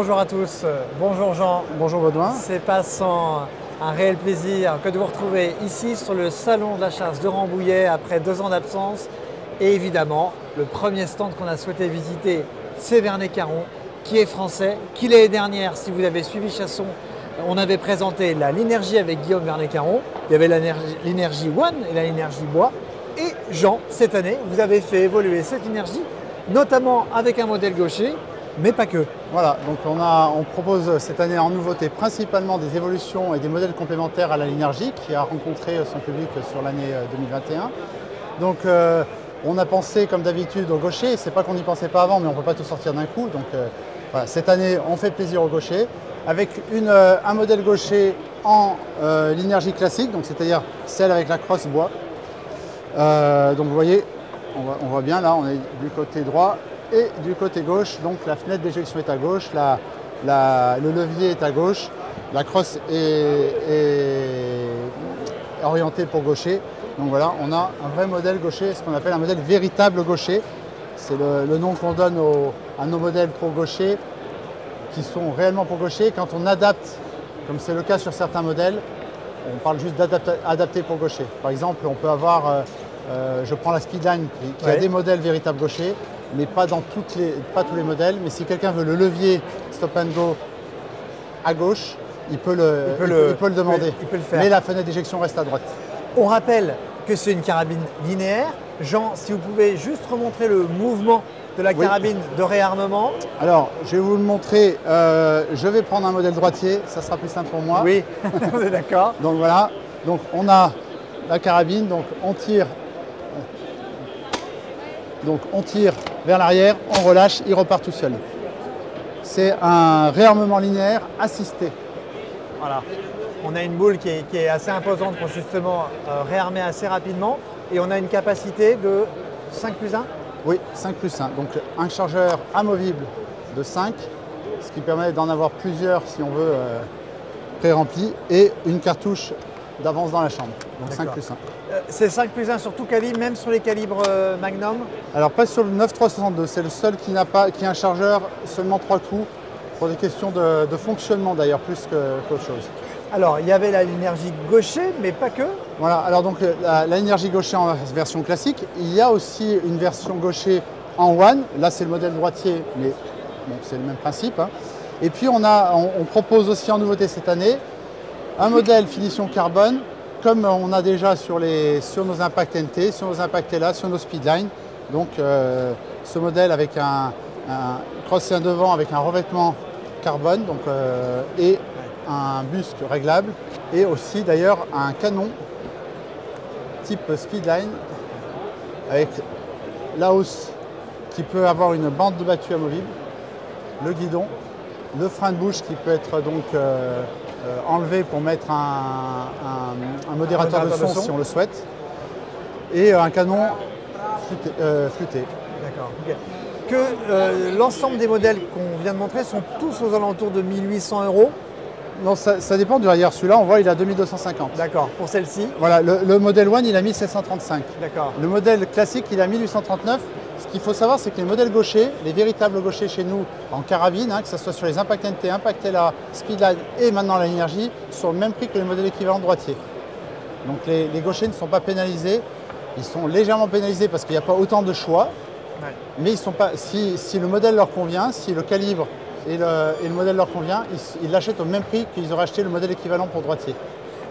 bonjour à tous, bonjour Jean. Bonjour Baudouin. C'est pas sans un réel plaisir que de vous retrouver ici sur le salon de la chasse de Rambouillet après 2 ans d'absence. Et évidemment, le premier stand qu'on a souhaité visiter, c'est Vernet Caron, qui est français, qui l'année dernière, si vous avez suivi Chasson, on avait présenté la Linergie avec Guillaume Vernet Caron. Il y avait la Linergie One et la Linergie Bois. Et Jean, cette année, vous avez fait évoluer cette Linergie, notamment avec un modèle gaucher, mais pas que. Voilà, donc on propose cette année en nouveauté principalement des évolutions et des modèles complémentaires à la Linergie qui a rencontré son public sur l'année 2021. Donc on a pensé comme d'habitude au gaucher, c'est pas qu'on n'y pensait pas avant mais on ne peut pas tout sortir d'un coup. Donc voilà, cette année on fait plaisir au gaucher avec un modèle gaucher en Linergie classique, donc c'est-à-dire celle avec la crosse bois. Donc vous voyez, on voit bien là, on est du côté droit et du côté gauche, donc la fenêtre d'éjection est à gauche, le levier est à gauche, la crosse est orientée pour gaucher. Donc voilà, on a un vrai modèle gaucher, ce qu'on appelle un modèle véritable gaucher. C'est le nom qu'on donne à nos modèles pour gaucher, qui sont réellement pour gaucher. Quand on adapte, comme c'est le cas sur certains modèles, on parle juste d'adapter pour gaucher. Par exemple, on peut avoir, je prends la Speedline qui a des modèles véritables gauchers, mais pas tous les modèles. Mais si quelqu'un veut le levier stop and go à gauche, il peut le demander. Il peut le faire. Mais la fenêtre d'éjection reste à droite. On rappelle que c'est une carabine linéaire. Jean, si vous pouvez juste remontrer le mouvement de la carabine de réarmement. Alors, je vais vous le montrer. Je vais prendre un modèle droitier, ça sera plus simple pour moi. Oui, on est d'accord. Donc voilà, donc on a la carabine, donc on tire vers l'arrière, on relâche, il repart tout seul. C'est un réarmement linéaire assisté. Voilà. On a une boule qui est assez imposante pour justement réarmer assez rapidement et on a une capacité de 5+1. Oui, 5+1. Donc un chargeur amovible de 5, ce qui permet d'en avoir plusieurs si on veut pré-rempli, et une cartouche d'avance dans la chambre. Donc 5+1. C'est 5+1 sur tout calibre, même sur les calibres Magnum? Alors pas sur le 9.362, c'est le seul qui a un chargeur seulement 3 coups, pour des questions de fonctionnement d'ailleurs, plus qu'autre chose. Alors, il y avait la Linergie gaucher, mais pas que. Voilà, alors donc la Linergie gaucher en version classique. Il y a aussi une version gaucher en One. Là, c'est le modèle droitier, mais bon, c'est le même principe. Hein. Et puis, on propose aussi en nouveauté cette année un modèle finition carbone, comme on a déjà sur nos Impact NT, sur nos Impact LA, sur nos Speedline. Donc, ce modèle avec un cross et un devant avec un revêtement carbone et un busque réglable, et aussi d'ailleurs un canon type Speedline avec la hausse qui peut avoir une bande de battue amovible, le guidon, le frein de bouche qui peut être donc enlevé pour mettre un modérateur de son si on le souhaite, et un canon flûté. D'accord. Okay. Que l'ensemble des modèles qu'on vient de montrer sont tous aux alentours de 1800 €. Non, ça dépend du rayon. Celui-là, on voit, il a 2250. D'accord, pour celle-ci. Voilà, le modèle One, il a 1735. D'accord. Le modèle classique, il a 1839. Ce qu'il faut savoir, c'est que les modèles gauchers, les véritables gauchers chez nous, en carabine, que ce soit sur les Impact NT, Impact LA, Speedline et maintenant la Linergie, sont le même prix que les modèles équivalents droitiers. Donc les gauchers ne sont pas pénalisés. Ils sont légèrement pénalisés parce qu'il n'y a pas autant de choix. Ouais. Mais ils sont pas, si le modèle leur convient, si le calibre et le modèle leur convient, ils l'achètent au même prix qu'ils auraient acheté le modèle équivalent pour droitier.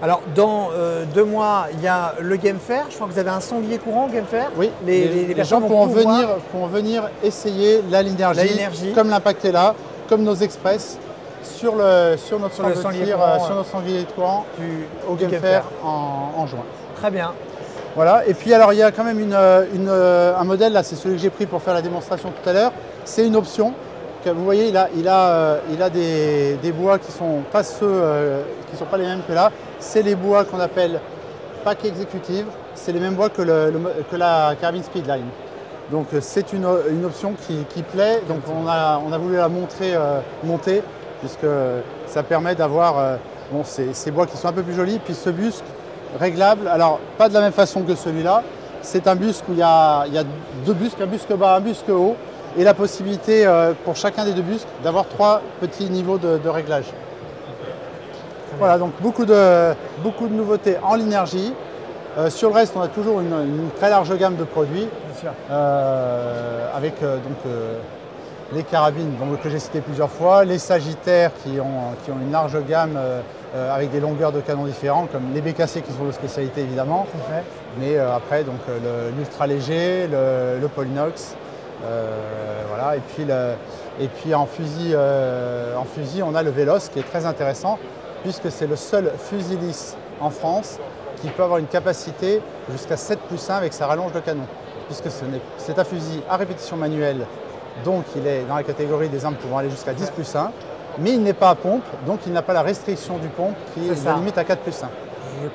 Alors dans 2 mois, il y a le Game Fair. Je crois que vous avez un sanglier courant Game Fair. Oui, les gens pourront venir essayer la Linergie, comme l'Impact est là, comme nos Express, sur notre sanglier courant au Game Fair en juin. Très bien. Voilà, et puis alors il y a quand même un modèle, là c'est celui que j'ai pris pour faire la démonstration tout à l'heure, c'est une option. Vous voyez, il a des bois qui ne sont pas les mêmes que là. C'est les bois qu'on appelle pack exécutive. C'est les mêmes bois que la carabine Speedline. Donc c'est une option qui plaît. Donc on a voulu la monter, puisque ça permet d'avoir ces bois qui sont un peu plus jolis. Puis ce busque réglable, alors pas de la même façon que celui-là. C'est un busque où il y a 2 busques, un busque bas, un busque haut. et la possibilité pour chacun des deux bus d'avoir 3 petits niveaux de réglage. Voilà, donc beaucoup de nouveautés en Linergie. Sur le reste, on a toujours une très large gamme de produits, avec les carabines que j'ai citées plusieurs fois, les Sagittaires qui ont une large gamme avec des longueurs de canon différents, comme les BKC qui sont de spécialité évidemment, mais après l'ultra léger, le Polinox, voilà, et puis en fusil on a le Véloce qui est très intéressant puisque c'est le seul fusil lisse en France qui peut avoir une capacité jusqu'à 7+1 avec sa rallonge de canon, puisque c'est un fusil à répétition manuelle, donc il est dans la catégorie des armes pouvant aller jusqu'à 10+1, mais il n'est pas à pompe, donc il n'a pas la restriction du pompe qui est la limite à 4+1.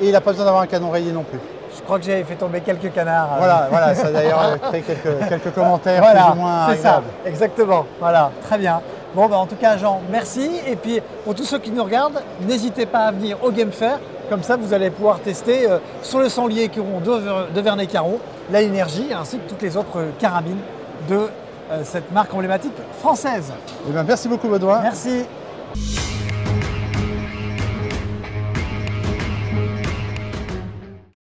Et il n'a pas besoin d'avoir un canon rayé non plus. Je crois que j'avais fait tomber quelques canards. Voilà, ça a d'ailleurs créé quelques commentaires plus ou moins agréables. C'est ça, exactement. Voilà, très bien. Bon, en tout cas, Jean, merci. Et puis, pour tous ceux qui nous regardent, n'hésitez pas à venir au Game Fair. Comme ça, vous allez pouvoir tester sur le sanglier qui auront de Verneuil-Caron, la Linergie, ainsi que toutes les autres carabines de cette marque emblématique française. Eh bien, merci beaucoup, Baudouin. Merci.